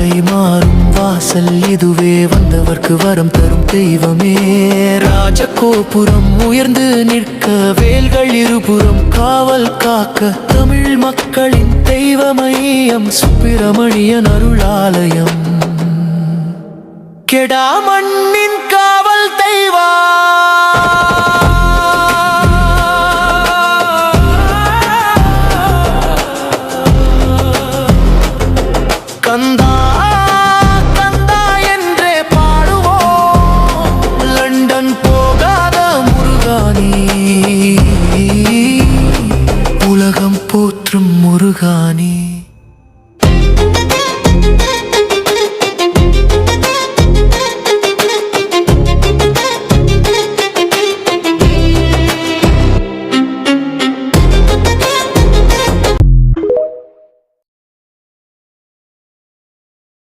வாழ்க்கை மாறும் வாசல் இதுவே, வந்தவர்க்கு வரம் தரும் தெய்வமே. ராஜகோபுரம் உயர்ந்து நிற்க, வேல்கள் இருபுறம் காவல் காக்க, தமிழ் மக்களின் தெய்வ மையம் சுப்பிரமணியன் அருளாலயம். கெடா மண்ணின்